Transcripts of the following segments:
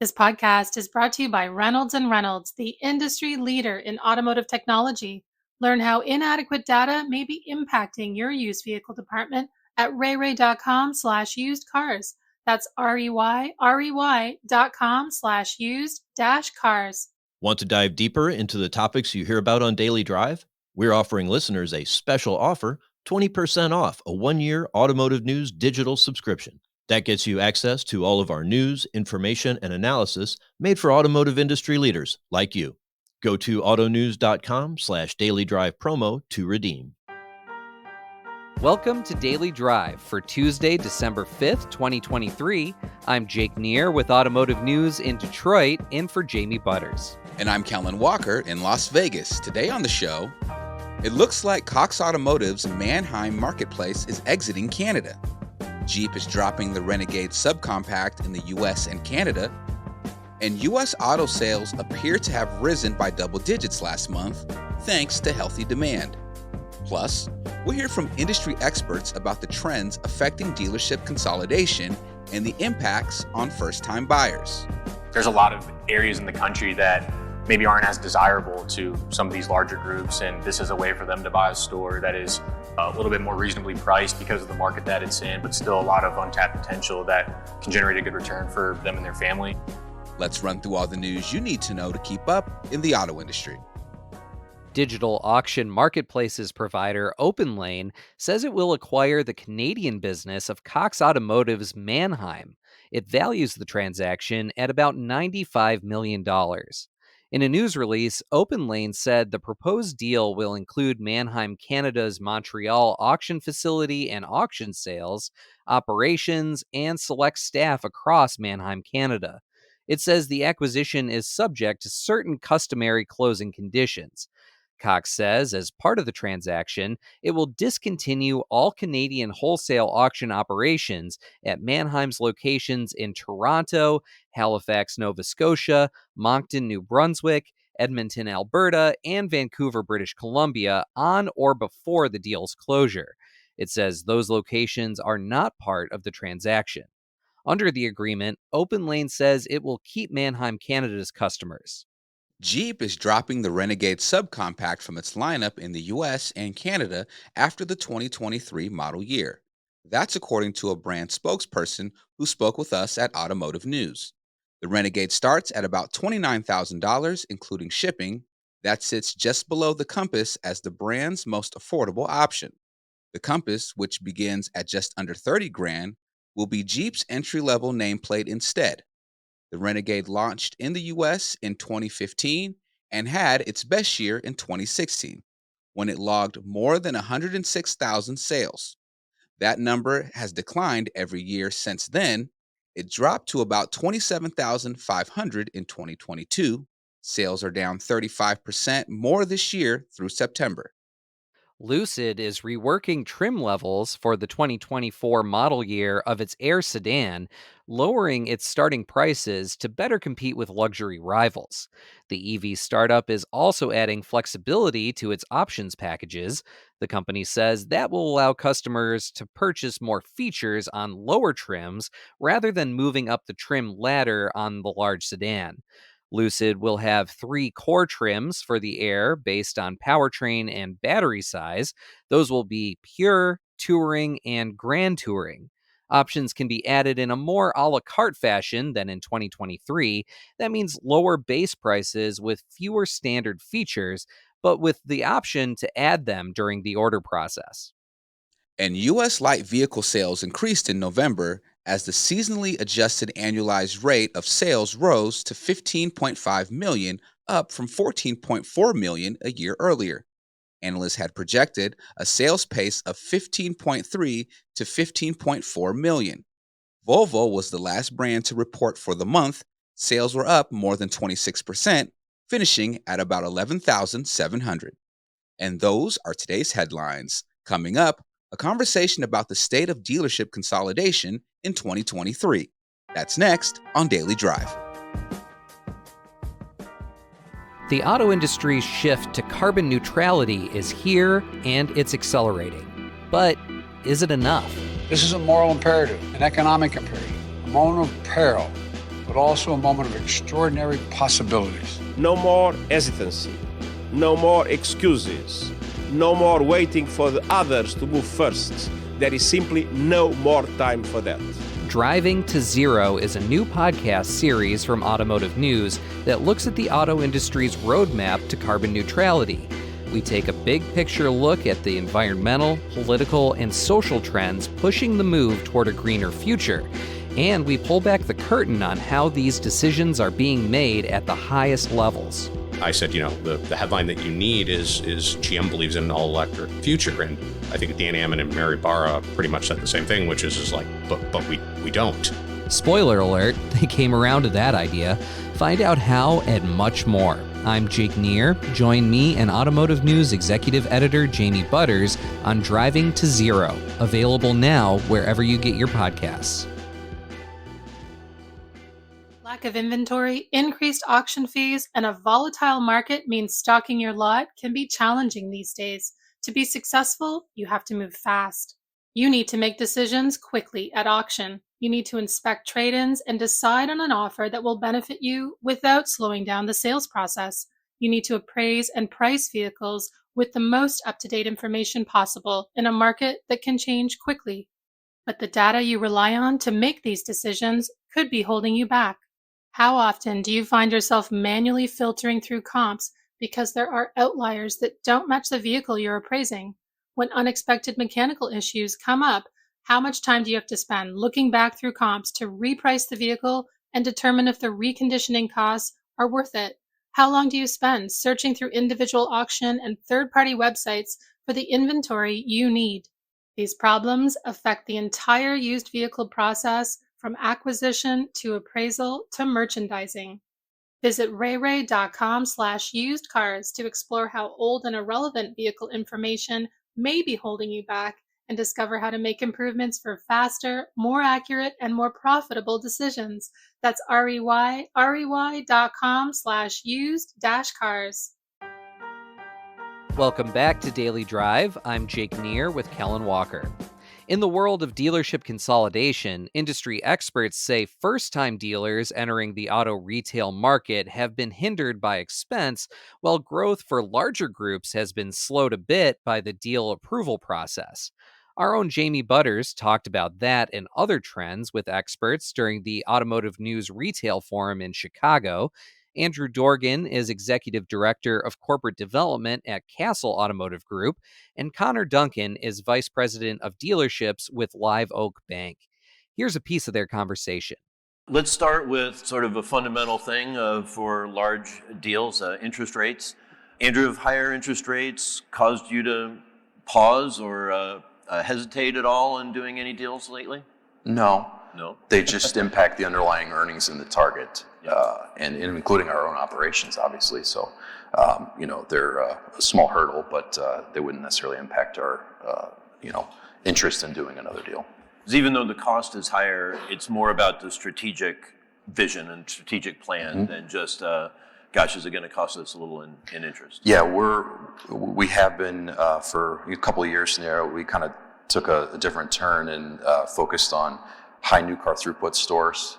This podcast is brought to you by Reynolds and Reynolds, the industry leader in automotive technology. Learn how inadequate data may be impacting your used vehicle department at rayray.com/used cars. That's REYREY.com/used-cars. Want to dive deeper into the topics you hear about on Daily Drive? We're offering listeners a special offer, 20% off a 1-year Automotive News digital subscription. That gets you access to all of our news, information, and analysis made for automotive industry leaders like you. Go to autonews.com/Daily Drive promo to redeem. Welcome to Daily Drive for Tuesday, December 5th, 2023. I'm Jake Neer with Automotive News in Detroit, in for Jamie Butters. And I'm Kellen Walker in Las Vegas. Today on the show, it looks like Cox Automotive's Manheim marketplace is exiting Canada. Jeep is dropping the Renegade subcompact in the US and Canada, and US auto sales appear to have risen by double digits last month, thanks to healthy demand. Plus, we'll hear from industry experts about the trends affecting dealership consolidation and the impacts on first-time buyers. There's a lot of areas in the country that maybe aren't as desirable to some of these larger groups, and this is a way for them to buy a store that is a little bit more reasonably priced because of the market that it's in, but still a lot of untapped potential that can generate a good return for them and their family. Let's run through all the news you need to know to keep up in the auto industry. Digital auction marketplaces provider Openlane says it will acquire the Canadian business of Cox Automotive's Manheim. It values the transaction at about $95 million. In a news release, Openlane said the proposed deal will include Manheim Canada's Montreal auction facility and auction sales, operations, and select staff across Manheim, Canada. It says the acquisition is subject to certain customary closing conditions. Cox says, as part of the transaction, it will discontinue all Canadian wholesale auction operations at Manheim's locations in Toronto, Halifax, Nova Scotia, Moncton, New Brunswick, Edmonton, Alberta, and Vancouver, British Columbia on or before the deal's closure. It says those locations are not part of the transaction. Under the agreement, Openlane says it will keep Manheim Canada's customers. Jeep is dropping the Renegade subcompact from its lineup in the US and Canada after the 2023 model year. That's according to a brand spokesperson who spoke with us at Automotive News. The Renegade starts at about $29,000, including shipping. That sits just below the Compass as the brand's most affordable option. The Compass, which begins at just under $30,000, will be Jeep's entry-level nameplate instead. The Renegade launched in the US in 2015 and had its best year in 2016, when it logged more than 106,000 sales. That number has declined every year since then. It dropped to about 27,500 in 2022. Sales are down 35% more this year through September. Lucid is reworking trim levels for the 2024 model year of its Air sedan, lowering its starting prices to better compete with luxury rivals. The EV startup is also adding flexibility to its options packages. The company says that will allow customers to purchase more features on lower trims rather than moving up the trim ladder on the large sedan. Lucid will have 3 core trims for the Air based on powertrain and battery size. Those will be Pure, Touring, and Grand Touring. Options can be added in a more a la carte fashion than in 2023. That means lower base prices with fewer standard features, but with the option to add them during the order process. And U.S. light vehicle sales increased in November as the seasonally adjusted annualized rate of sales rose to 15.5 million, up from 14.4 million a year earlier. Analysts had projected a sales pace of 15.3 to 15.4 million. Volvo was the last brand to report for the month. Sales were up more than 26%, finishing at about 11,700. And those are today's headlines. Coming up, a conversation about the state of dealership consolidation in 2023. That's next on Daily Drive. The auto industry's shift to carbon neutrality is here and it's accelerating. But is it enough? This is a moral imperative, an economic imperative, a moment of peril, but but also a moment of extraordinary possibilities. No more hesitancy, no more excuses, no more waiting for the others to move first. There is simply no more time for that. Driving to Zero is a new podcast series from Automotive News that looks at the auto industry's roadmap to carbon neutrality. We take a big picture look at the environmental, political, and social trends pushing the move toward a greener future. And we pull back the curtain on how these decisions are being made at the highest levels. I said, the headline that you need is GM believes in an all-electric future. And I think Dan Ammon and Mary Barra pretty much said the same thing, which is but we don't. Spoiler alert, they came around to that idea. Find out how and much more. I'm Jake Neer. Join me and Automotive News Executive Editor Jamie Butters on Driving to Zero, available now wherever you get your podcasts. Lack of inventory, increased auction fees, and a volatile market means stocking your lot can be challenging these days. To be successful, you have to move fast. You need to make decisions quickly at auction. You need to inspect trade-ins and decide on an offer that will benefit you without slowing down the sales process. You need to appraise and price vehicles with the most up-to-date information possible in a market that can change quickly. But the data you rely on to make these decisions could be holding you back. How often do you find yourself manually filtering through comps because there are outliers that don't match the vehicle you're appraising? When unexpected mechanical issues come up, how much time do you have to spend looking back through comps to reprice the vehicle and determine if the reconditioning costs are worth it? How long do you spend searching through individual auction and third-party websites for the inventory you need? These problems affect the entire used vehicle process, from acquisition to appraisal to merchandising. Visit rayray.com/usedcars to explore how old and irrelevant vehicle information may be holding you back and discover how to make improvements for faster, more accurate, and more profitable decisions. That's rey.com/used-cars. Welcome back to Daily Drive. I'm Jake Neer with Kellen Walker. In the world of dealership consolidation, industry experts say first-time dealers entering the auto retail market have been hindered by expense, while growth for larger groups has been slowed a bit by the deal approval process. Our own Jamie Butters talked about that and other trends with experts during the Automotive News Retail Forum in Chicago. Andrew Dorgan is Executive Director of Corporate Development at Castle Automotive Group, and Connor Duncan is Vice President of Dealerships with Live Oak Bank. Here's a piece of their conversation. Let's start with sort of a fundamental thing for large deals, interest rates. Andrew, have higher interest rates caused you to pause or hesitate at all in doing any deals lately? No. No. They just impact the underlying earnings in the target, Yeah. and including our own operations, obviously. So, they're a small hurdle, but they wouldn't necessarily impact our, interest in doing another deal. Because even though the cost is higher, it's more about the strategic vision and strategic plan than just, is it going to cost us a little in interest? Yeah, we have been for a couple of years now. We kind of took a different turn and focused on high new car throughput stores,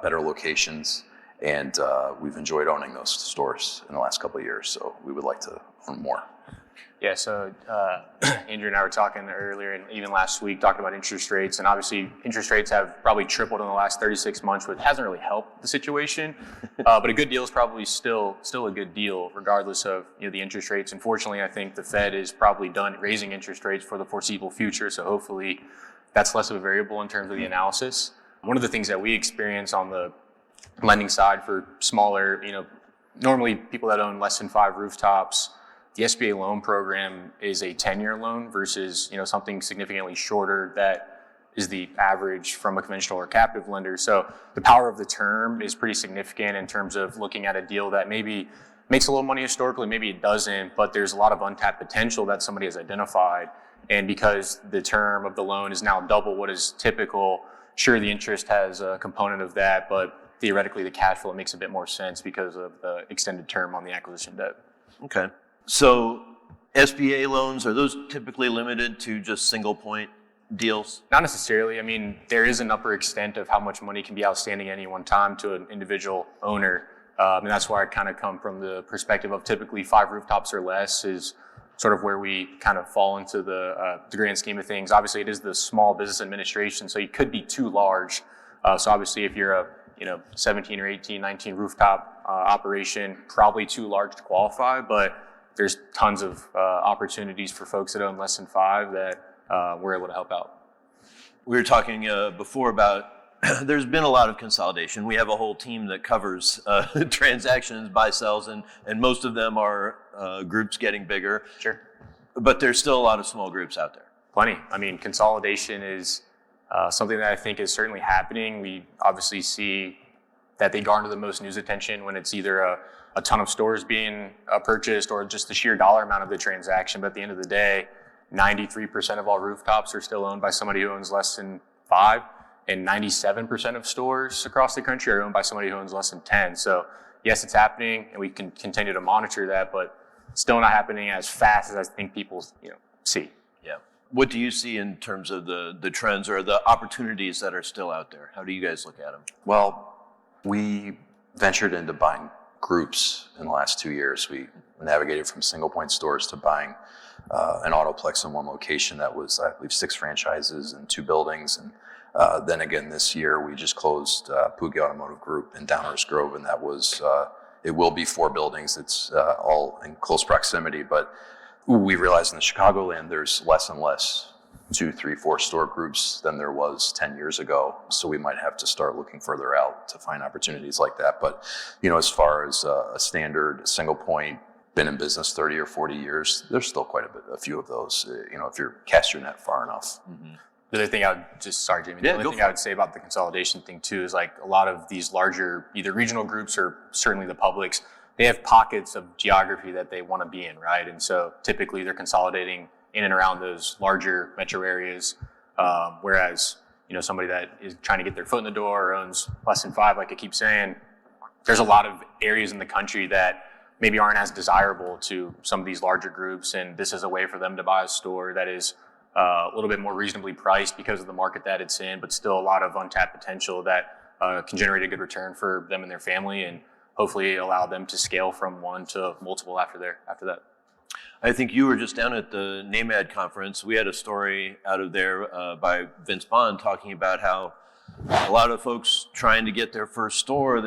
better locations, and we've enjoyed owning those stores in the last couple of years, so we would like to own more. Yeah, so Andrew and I were talking earlier and even last week, talking about interest rates, and obviously interest rates have probably tripled in the last 36 months, which hasn't really helped the situation, but a good deal is probably still a good deal regardless of the interest rates. Unfortunately, I think the Fed is probably done raising interest rates for the foreseeable future, so hopefully that's less of a variable in terms of the analysis. One of the things that we experience on the lending side for smaller, normally people that own less than 5 rooftops, the SBA loan program is a 10-year loan versus, something significantly shorter that is the average from a conventional or captive lender. So the power of the term is pretty significant in terms of looking at a deal that maybe makes a little money historically, maybe it doesn't, but there's a lot of untapped potential that somebody has identified. And because the term of the loan is now double what is typical, sure, the interest has a component of that, but theoretically the cash flow makes a bit more sense because of the extended term on the acquisition debt. Okay. So SBA loans, are those typically limited to just single point deals? Not necessarily. I mean, there is an upper extent of how much money can be outstanding at any one time to an individual owner. And that's where I kind of come from the perspective of typically 5 rooftops or less is sort of where we kind of fall into the grand scheme of things. Obviously, it is the Small Business Administration, so you could be too large. So obviously, if you're a 17 or 18, 19 rooftop operation, probably too large to qualify, but there's tons of opportunities for folks that own less than 5 that we're able to help out. We were talking before about there's been a lot of consolidation. We have a whole team that covers transactions, buy, sells, and most of them are groups getting bigger. Sure. But there's still a lot of small groups out there. Plenty. I mean, consolidation is something that I think is certainly happening. We obviously see that they garner the most news attention when it's either a ton of stores being purchased or just the sheer dollar amount of the transaction. But at the end of the day, 93% of all rooftops are still owned by somebody who owns less than 5, and 97% of stores across the country are owned by somebody who owns less than 10. So yes, it's happening, and we can continue to monitor that, but still not happening as fast as I think people see. Yeah. What do you see in terms of the trends or the opportunities that are still out there? How do you guys look at them? Well, we ventured into buying groups in the last 2 years. We navigated from single point stores to buying an Autoplex in one location that was, I believe, 6 franchises and 2 buildings. And then again this year, we just closed Pugi Automotive Group in Downhurst Grove, and that was, it will be 4 buildings. It's all in close proximity, but we realized in the Chicagoland, there's less and less 2, 3, 4 store groups than there was 10 years ago. So we might have to start looking further out to find opportunities like that. But, as far as a standard single point, been in business 30 or 40 years, there's still quite a few of those, if you cast your net far enough. Mm-hmm. The other thing I would sorry, Jamie, the only thing I would say about the consolidation thing too is like a lot of these larger, either regional groups or certainly the publics, they have pockets of geography that they want to be in, right? And so typically they're consolidating in and around those larger metro areas, whereas, somebody that is trying to get their foot in the door or owns less than 5, like I keep saying, there's a lot of areas in the country that maybe aren't as desirable to some of these larger groups, and this is a way for them to buy a store that is a little bit more reasonably priced because of the market that it's in, but still a lot of untapped potential that can generate a good return for them and their family, and hopefully allow them to scale from 1 to multiple after that. I think you were just down at the NAMAD conference. We had a story out of there by Vince Bond talking about how a lot of folks trying to get their first store,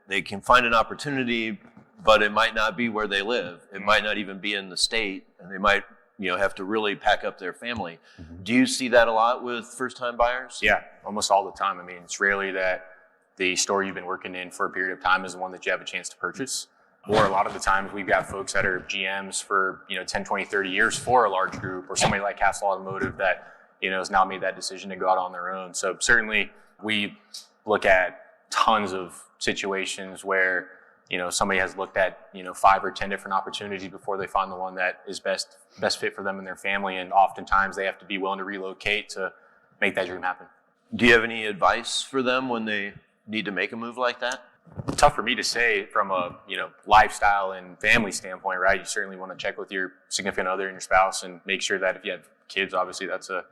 they can find an opportunity, but it might not be where they live. It might not even be in the state, and they might have to really pack up their family. Mm-hmm. Do you see that a lot with first-time buyers? Yeah, almost all the time. I mean, it's rarely that the store you've been working in for a period of time is the one that you have a chance to purchase. Or a lot of the times we've got folks that are GMs for 10, 20, 30 years for a large group, or somebody like Castle Automotive that has now made that decision to go out on their own. So certainly we look at tons of situations where somebody has looked at 5 or 10 different opportunities before they find the one that is best fit for them and their family, and oftentimes they have to be willing to relocate to make that dream happen. Do you have any advice for them when they need to make a move like that? Tough for me to say from a lifestyle and family standpoint, right? You certainly want to check with your significant other and your spouse and make sure that if you have kids, obviously that's a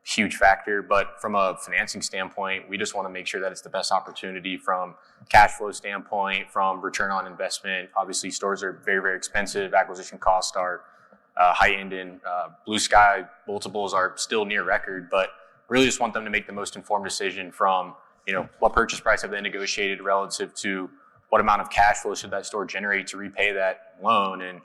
huge factor. But from a financing standpoint, we just want to make sure that it's the best opportunity from cash flow standpoint, from return on investment. Obviously, stores are very, very expensive. Acquisition costs are high-end, and blue sky multiples are still near record. But really just want them to make the most informed decision from what purchase price have they negotiated relative to what amount of cash flow should that store generate to repay that loan, and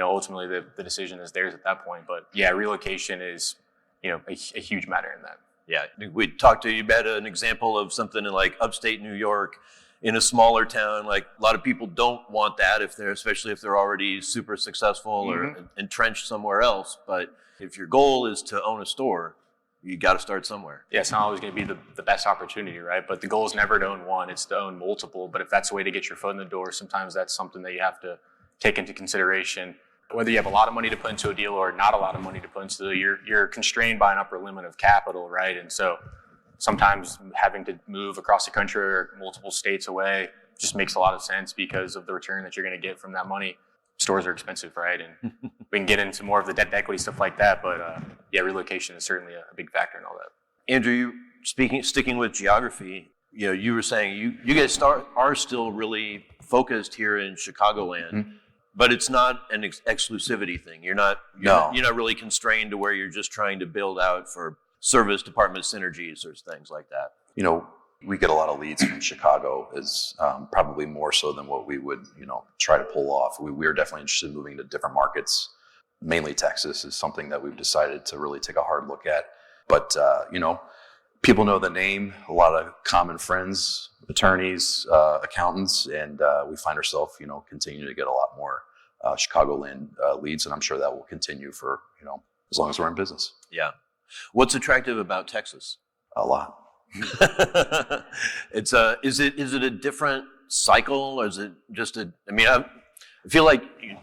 ultimately the decision is theirs at that point. But yeah, relocation is a huge matter in that. Yeah, we talked to you about an example of something in like upstate New York in a smaller town. Like a lot of people don't want that especially if they're already super successful or entrenched somewhere else. But if your goal is to own a store, you got to start somewhere. Yeah, it's not always going to be the best opportunity, right? But the goal is never to own one, it's to own multiple. But if that's a way to get your foot in the door, sometimes that's something that you have to take into consideration. Whether you have a lot of money to put into a deal or not a lot of money to put into the deal, you're constrained by an upper limit of capital, right? And so sometimes having to move across the country or multiple states away just makes a lot of sense because of the return that you're going to get from that money. stores are expensive, right? And we can get into more of the debt to equity stuff like that. But yeah, relocation is certainly a big factor in all that. Andrew, sticking with geography, you were saying you guys are still really focused here in Chicagoland, Mm-hmm. but it's not an exclusivity thing. You're not really constrained to where you're just trying to build out for service department synergies or things like that. We get a lot of leads from Chicago, is probably more so than what we would, try to pull off. We are definitely interested in moving to different markets. Mainly Texas is something that we've decided to really take a hard look at. But, people know the name, a lot of common friends, attorneys, accountants, and we find ourselves, continuing to get a lot more Chicagoland leads, and I'm sure that will continue for, as long as we're in business. Yeah. What's attractive about Texas? A lot. Is it a different cycle, or is it just I feel like you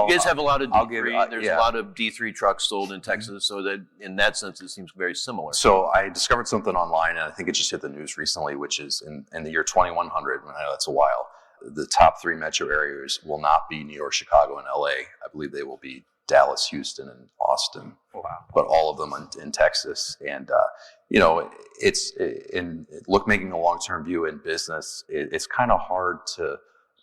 guys have a lot of D3. There's a lot of D3 trucks sold in Texas, so that in that sense it seems very similar. So I discovered something online, and I think it just hit the news recently, which is in the year 2100, I know that's a while, the top 3 metro areas will not be New York, Chicago, and LA. I believe they will be Dallas, Houston, and Austin. Wow. But all of them in Texas. And, it's making a long-term view in business, it's kind of hard to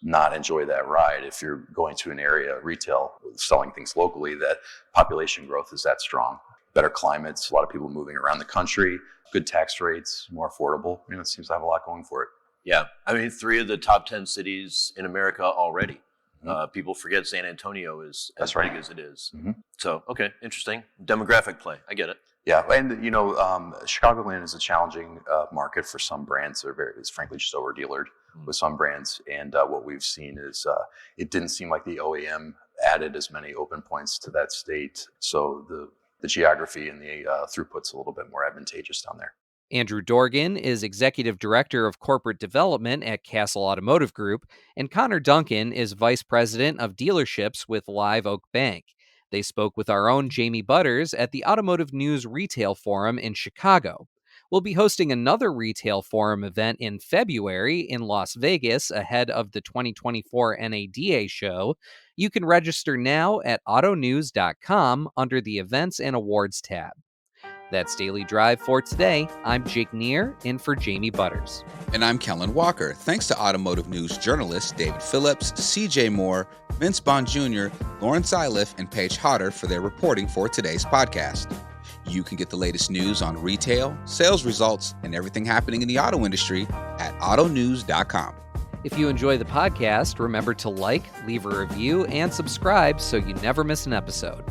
not enjoy that ride if you're going to an area, retail, selling things locally, that population growth is that strong. Better climates, a lot of people moving around the country, good tax rates, more affordable. It seems to have a lot going for it. Yeah. 3 of the top 10 cities in America already. People forget San Antonio is as big as it is. Mm-hmm. So, okay, interesting. Demographic play. I get it. Yeah, and Chicagoland is a challenging market for some brands. It's frankly just over-dealered with some brands. And what we've seen is it didn't seem like the OEM added as many open points to that state. So the geography and the throughput's a little bit more advantageous down there. Andrew Dorgan is Executive Director of Corporate Development at Castle Automotive Group, and Connor Duncan is Vice President of Dealerships with Live Oak Bank. They spoke with our own Jamie Butters at the Automotive News Retail Forum in Chicago. We'll be hosting another retail forum event in February in Las Vegas ahead of the 2024 NADA show. You can register now at autonews.com under the Events and Awards tab. That's Daily Drive for today. I'm Jake Neer, in for Jamie Butters. And I'm Kellen Walker. Thanks to Automotive News journalists David Phillips, CJ Moore, Vince Bond Jr., Lawrence Iliff, and Paige Hodder for their reporting for today's podcast. You can get the latest news on retail, sales results, and everything happening in the auto industry at autonews.com. If you enjoy the podcast, remember to like, leave a review, and subscribe so you never miss an episode.